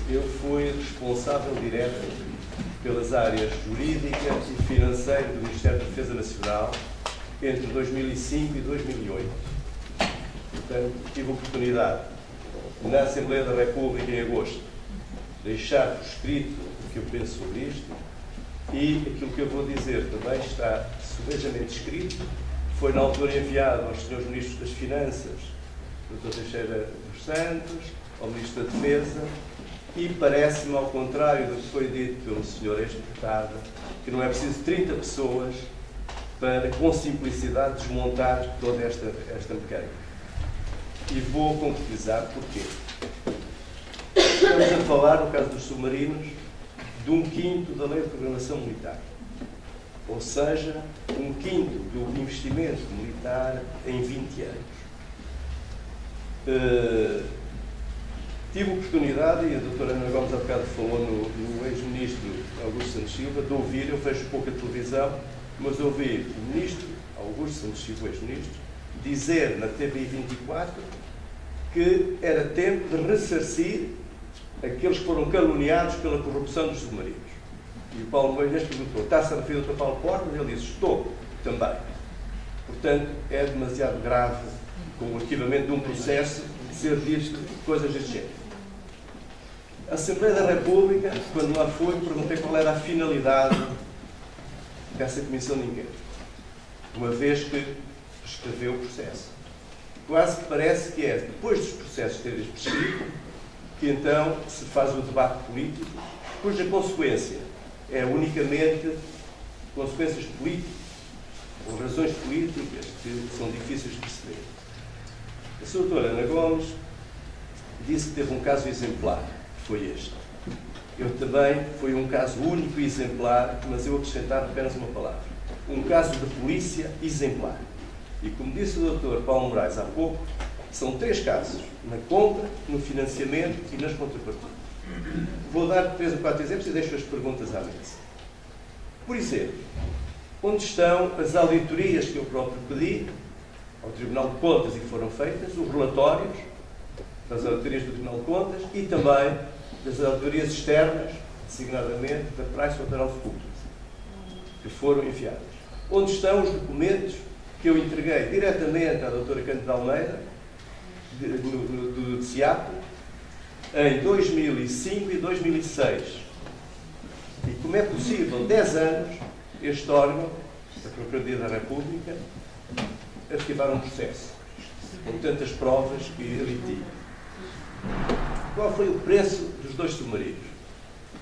eu fui responsável direto pelas áreas jurídica e financeira do Ministério da Defesa Nacional entre 2005 e 2008. Portanto, tive a oportunidade, na Assembleia da República, em agosto, de deixar por escrito o que eu penso sobre isto, e aquilo que eu vou dizer também está subejamente escrito. Foi na altura enviado aos senhores Ministros das Finanças, Dr. Teixeira dos Santos, ao Ministro da Defesa, e parece-me, ao contrário do que foi dito pelo senhor ex-deputado, que não é preciso 30 pessoas para, com simplicidade, desmontar toda esta mecânica. E vou concretizar porquê. Estamos a falar, no caso dos submarinos, de 1/5 da Lei de Programação Militar. Ou seja, 1/5 do investimento militar em 20 anos. Tive a oportunidade, e a doutora Ana Gomes há bocado falou no ex-ministro Augusto Santos Silva, de ouvir, eu vejo pouca televisão, mas ouvi o ministro Augusto Santos Silva, ex-ministro, dizer na TVI 24 que era tempo de ressarcir aqueles que foram caluniados pela corrupção dos submarinos. E o Paulo Moinhos perguntou: está-se a referir ao Dr. Paulo Portas? Ele disse: estou, também. Portanto, é demasiado grave, com o arquivamento de um processo, ser dito coisas deste género. A Assembleia da República, quando lá fui, perguntei qual era a finalidade dessa comissão de inquérito, uma vez que prescreveu o processo. Quase que parece que é depois dos processos terem prescrito que então se faz o debate político, cuja consequência é unicamente consequências políticas ou razões políticas que são difíceis de perceber. A Sra. Doutora Ana Gomes disse que teve um caso exemplar, que foi este. Eu também, foi um caso único e exemplar, mas eu acrescentar apenas uma palavra. Um caso de polícia exemplar. E como disse o Dr. Paulo Moraes há pouco, são 3 casos: na compra, no financiamento e nas contrapartidas. Vou dar 3 ou 4 exemplos e deixo as perguntas à mesa. Por exemplo, onde estão as auditorias que eu próprio pedi ao Tribunal de Contas e que foram feitas, os relatórios das auditorias do Tribunal de Contas e também das auditorias externas, designadamente da PricewaterhouseCoopers, que foram enviadas? Onde estão os documentos que eu entreguei diretamente à doutora Cândida Almeida, do CIAP, em 2005 e 2006? E como é possível, 10 anos, este órgão, a Procuradoria da República, arquivar um processo com tantas provas que ali tinha? Qual foi o preço dos 2 submarinos?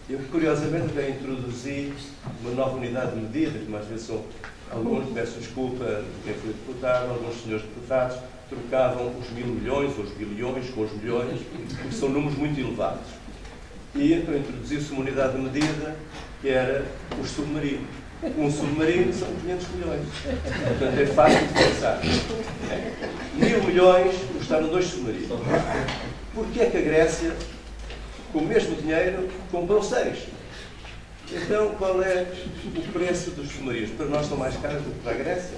Eu, curiosamente, até introduzi uma nova unidade de medida, que mais vezes são alguns, peço desculpa de quem foi deputado, alguns senhores deputados trocavam os 1000 milhões ou os bilhões com os milhões, porque são números muito elevados. E então introduziu-se uma unidade de medida que era os submarinos. Um submarino são 500 milhões. Portanto, é fácil de pensar. 1000 milhões custaram 2 submarinos. Porquê é que a Grécia, com o mesmo dinheiro, comprou 6? Então, qual é o preço dos submarinos? Para nós são mais caros do que para a Grécia?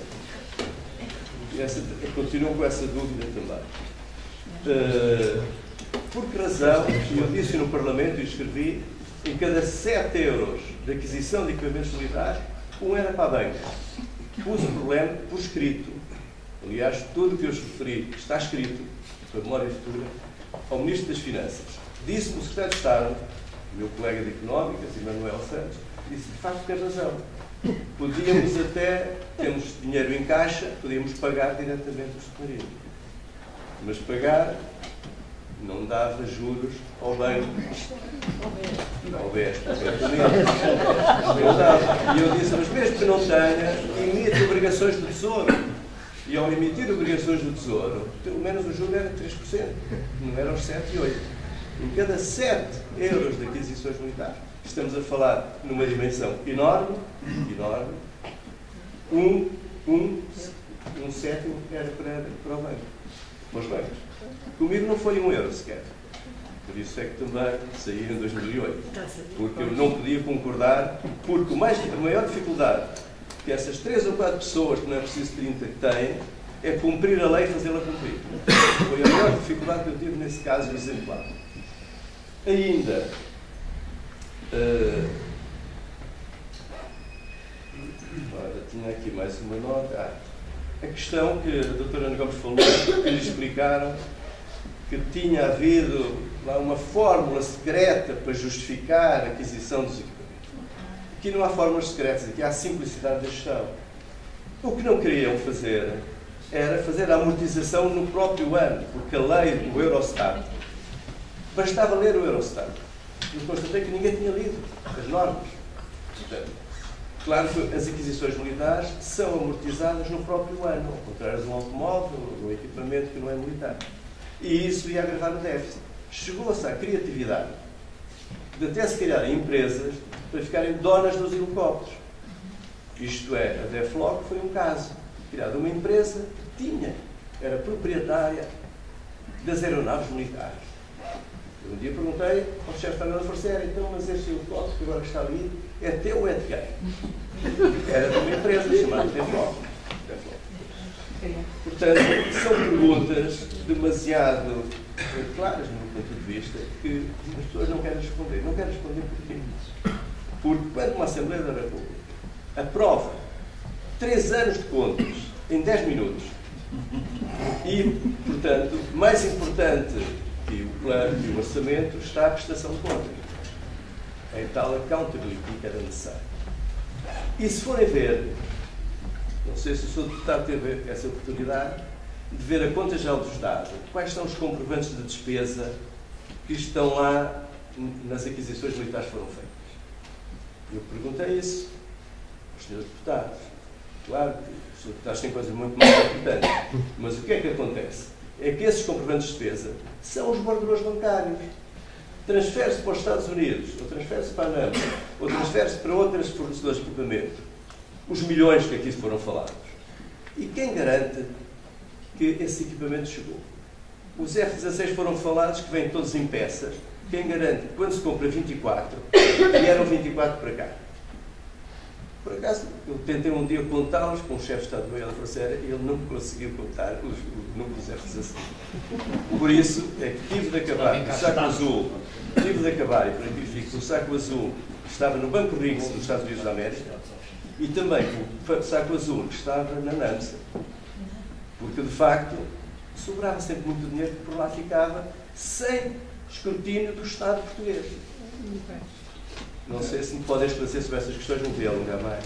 Eu continuo com essa dúvida também. Por que razão, eu disse no Parlamento e escrevi, em cada 7 euros de aquisição de equipamentos militares, 1 era para a banca. Pus o problema por escrito. Aliás, tudo o que eu referi está escrito, para memória futura, ao Ministro das Finanças. Disse-me o Secretário de Estado, o meu colega de Económicas, Emanuel Santos, disse: de facto tem razão. Podíamos até, temos dinheiro em caixa, podíamos pagar diretamente os submarinos. Mas pagar não dava juros ao banco. Ao BES. E eu disse: mas mesmo que não tenha, emite obrigações do Tesouro. E ao emitir obrigações do Tesouro, pelo menos o juro era 3%, não eram os 7 e 8. Em cada 7 euros de aquisições militares, estamos a falar numa dimensão enorme, enorme. Um sétimo era para o banco, para os bancos. Comigo não foi 1 euro sequer. Por isso é que também saí em 2008. Porque eu não podia concordar, porque a maior dificuldade que essas 3 ou 4 pessoas, que não é preciso 30, que têm, é cumprir a lei e fazê-la cumprir. Foi a maior dificuldade que eu tive nesse caso exemplar. Ainda, tinha aqui mais uma nota. A questão que a doutora Ana Gomes falou, que lhe explicaram que tinha havido lá uma fórmula secreta para justificar a aquisição dos equipamentos. Aqui não há fórmulas secretas, aqui há simplicidade da gestão. O que não queriam fazer era fazer a amortização no próprio ano, porque a lei do Eurostat, bastava ler o Eurostat. Eu constatei que ninguém tinha lido as normas. Portanto, claro que as aquisições militares são amortizadas no próprio ano, ao contrário de um automóvel ou de um equipamento que não é militar. E isso ia agravar o déficit. Chegou-se à criatividade de até se criarem empresas para ficarem donas dos helicópteros. Isto é, a Defloc foi um caso. Criada uma empresa que era proprietária das aeronaves militares. Eu um dia perguntei ao chefe da Armada Força Aérea, então, mas este helicóptero que agora está ali é teu ou é de quem? Era de uma empresa chamada Defloc. Portanto, são perguntas demasiado claras, no meu ponto de vista, que as pessoas não querem responder. Não querem responder porquê? Porque quando uma Assembleia da República aprova 3 anos de contas em 10 minutos e, portanto, mais importante que o plano e o orçamento está a prestação de contas. É tal accountability que era necessário. E se forem ver, não sei se o Sr. Deputado teve essa oportunidade de ver a Conta Geral do Estado, quais são os comprovantes de despesa que estão lá nas aquisições militares que foram feitas. Eu perguntei isso aos Srs. Deputados. Claro que os Srs. Deputados têm coisas muito mais importantes, mas o que é que acontece? É que esses comprovantes de despesa são os borderos bancários. Transfere-se para os Estados Unidos, ou transfere-se para a ANAM, ou transfere-se para outros fornecedores de equipamento, os milhões que aqui foram falados. E quem garante que esse equipamento chegou? Os F-16 foram falados, que vêm todos em peças. Quem garante que quando se compra 24, vieram 24 para cá? Por acaso, eu tentei um dia contá-los com o chefe de Estado-Maior da Força Aérea e ele não conseguiu contar os números F-16. Por isso, é que tive de acabar o saco azul, tive de acabar, e por aqui fico, o saco azul que estava no Banco Riggs nos Estados Unidos da América e também o saco azul que estava na NAMSA. Porque, de facto, sobrava sempre muito dinheiro que por lá ficava sem escrutínio do Estado português. Não sei se me podem esclarecer sobre essas questões, não queria alongar mais.